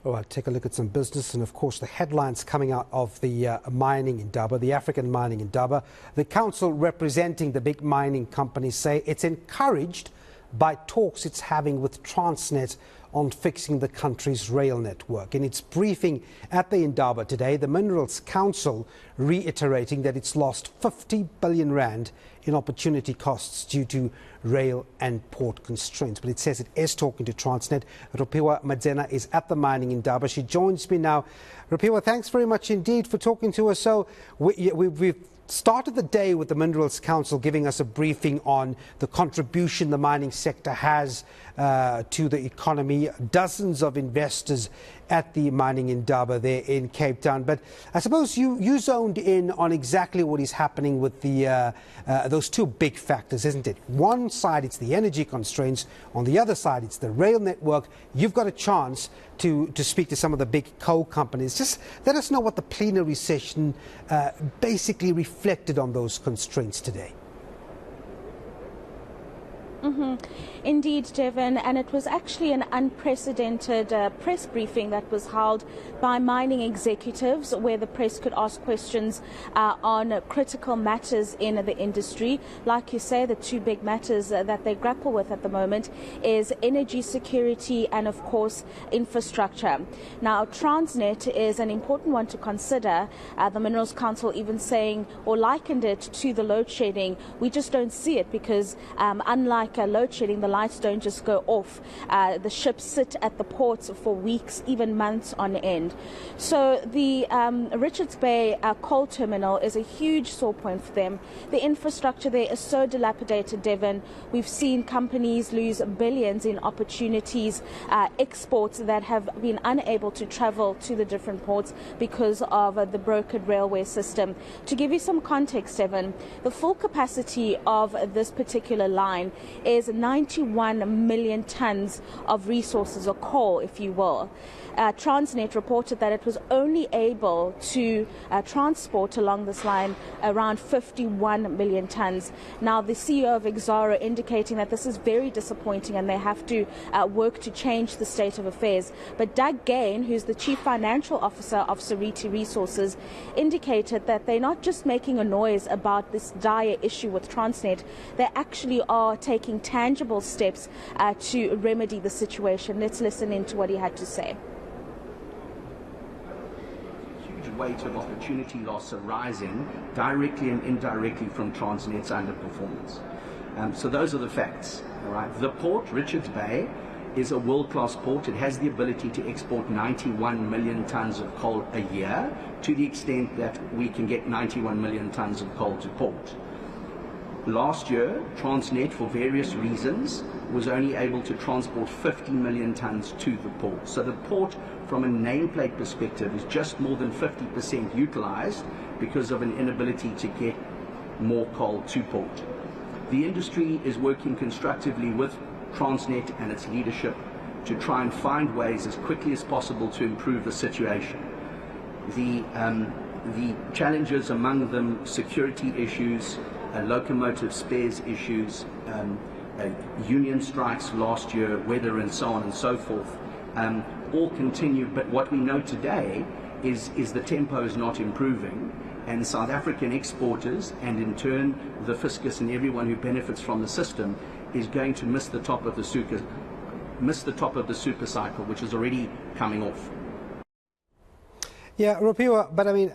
All right, take a look at some business and, of course, the headlines coming out of the Mining Indaba, the African Mining Indaba. The council representing the big mining companies say it's encouraged by talks it's having with Transnet on fixing the country's rail network. In its briefing at the Indaba today, the Minerals Council reiterating that it's lost 50 billion rand in opportunity costs due to rail and port constraints. But it says it is talking to Transnet. Rofhiwa Madzena is at the Mining Indaba. She joins me now. Rofhiwa, thanks very much indeed for talking to us. So we've started the day with the Minerals Council giving us a briefing on the contribution the mining sector has to the economy. Dozens of investors at the Mining Indaba there in Cape Town. But I suppose you zoned in on exactly what is happening with the those two big factors, isn't it? One side, it's the energy constraints. On the other side, it's the rail network. You've got a chance to speak to some of the big coal companies. Just let us know what the plenary session basically reflected on those constraints today. Indeed, Devin, and it was actually an unprecedented press briefing that was held by mining executives where the press could ask questions on critical matters in the industry. Like you say, the two big matters that they grapple with at the moment is energy security and, of course, infrastructure. Now, Transnet is an important one to consider. The Minerals Council even saying or likened it to the load shedding. We just don't see it because unlike load shedding, the lights don't just go off. The ships sit at the ports for weeks, even months on end. So the Richards Bay coal terminal is a huge sore point for them. The infrastructure there is so dilapidated, Devin. We've seen companies lose billions in opportunities, exports that have been unable to travel to the different ports because of the broken railway system. To give you some context, Devin, the full capacity of this particular line is 91 million tons of resources, or coal, if you will. Transnet reported that it was only able to transport along this line around 51 million tons. Now, the CEO of Exxaro indicating that this is very disappointing and they have to work to change the state of affairs. But Doug Gain, who's the Chief Financial Officer of Seriti Resources, indicated that they're not just making a noise about this dire issue with Transnet, they actually are taking tangible steps to remedy the situation. Let's listen into what he had to say. Weight of opportunity loss arising directly and indirectly from Transnet's underperformance. So those are the facts. All right. The port, Richards Bay, is a world-class port. It has the ability to export 91 million tons of coal a year, to the extent that we can get 91 million tons of coal to port. Last year, Transnet, for various reasons, was only able to transport 50 million tons to the port. So the port, from a nameplate perspective, is just more than 50% utilized because of an inability to get more coal to port. The industry is working constructively with Transnet and its leadership to try and find ways as quickly as possible to improve the situation. The challenges, among them security issues, locomotive spares issues, union strikes last year, weather and so on and so forth, all continue. But what we know today is the tempo is not improving, and South African exporters, and in turn the fiscus and everyone who benefits from the system, is going to miss the top of the super cycle, which is already coming off. Yeah, Rofhiwa, but I mean,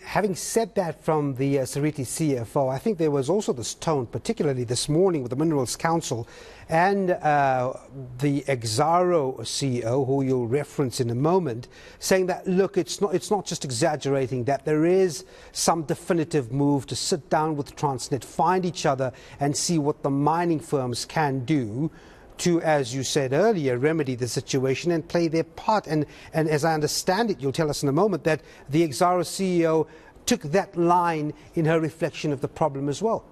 having said that from the Seriti CFO, I think there was also this tone, particularly this morning with the Minerals Council and the Exxaro CEO, who you'll reference in a moment, saying that, look, it's not just exaggerating, that there is some definitive move to sit down with Transnet, find each other and see what the mining firms can do to, as you said earlier, remedy the situation and play their part. And as I understand it, you'll tell us in a moment, that the Exxaro CEO took that line in her reflection of the problem as well.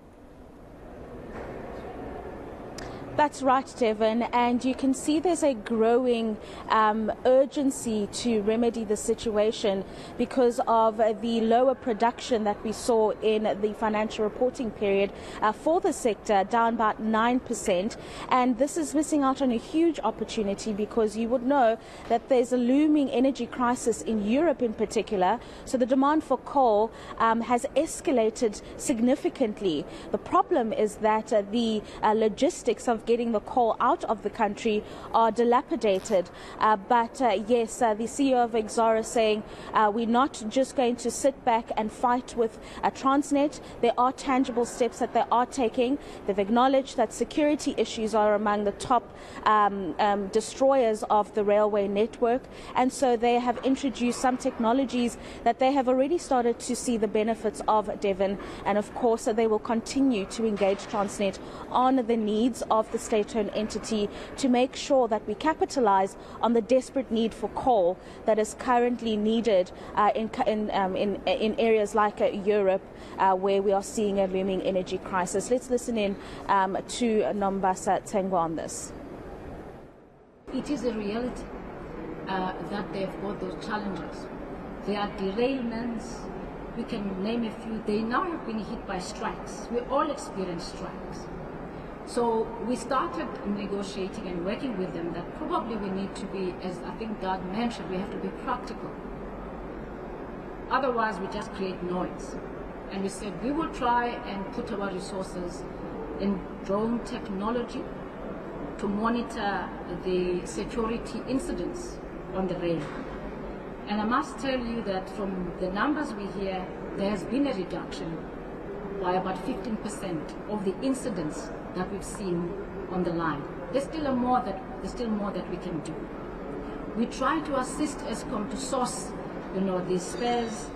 That's right, Devon, and you can see there's a growing urgency to remedy the situation because of the lower production that we saw in the financial reporting period for the sector, down about 9%. And this is missing out on a huge opportunity because you would know that there's a looming energy crisis in Europe in particular. So the demand for coal has escalated significantly. The problem is that the logistics of getting the coal out of the country are dilapidated. But yes, the CEO of Exxaro saying we're not just going to sit back and fight with Transnet. There are tangible steps that they are taking. They've acknowledged that security issues are among the top destroyers of the railway network. And so they have introduced some technologies that they have already started to see the benefits of, Devon. And of course, they will continue to engage Transnet on the needs of the state-owned entity to make sure that we capitalize on the desperate need for coal that is currently needed in areas like Europe, where we are seeing a looming energy crisis. Let's listen in to Nombasa Tsengwa on this. It is a reality that they've got those challenges. There are derailments. We can name a few. They now have been hit by strikes. We all experience strikes. So we started negotiating and working with them that probably we need to be, as I think Doug mentioned, we have to be practical. Otherwise, we just create noise. And we said we will try and put our resources in drone technology to monitor the security incidents on the rail. And I must tell you that from the numbers we hear, there has been a reduction by about 15% of the incidents that we've seen on the line. There's still more that we can do. We try to assist Eskom to source, these spares.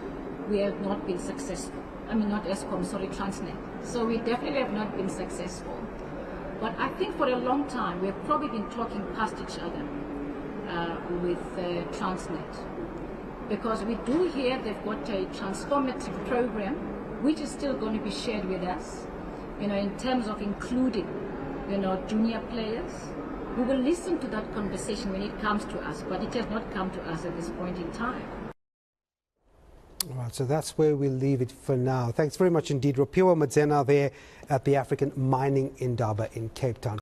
We have not been successful. I mean, not Eskom, sorry, Transnet. So we definitely have not been successful. But I think for a long time, we've probably been talking past each other with Transnet. Because we do hear they've got a transformative program, which is still going to be shared with us, in terms of including, junior players. We will listen to that conversation when it comes to us, but it has not come to us at this point in time. All right, so that's where we'll leave it for now. Thanks very much indeed, Rofhiwa Madzena there at the African Mining Indaba in Cape Town.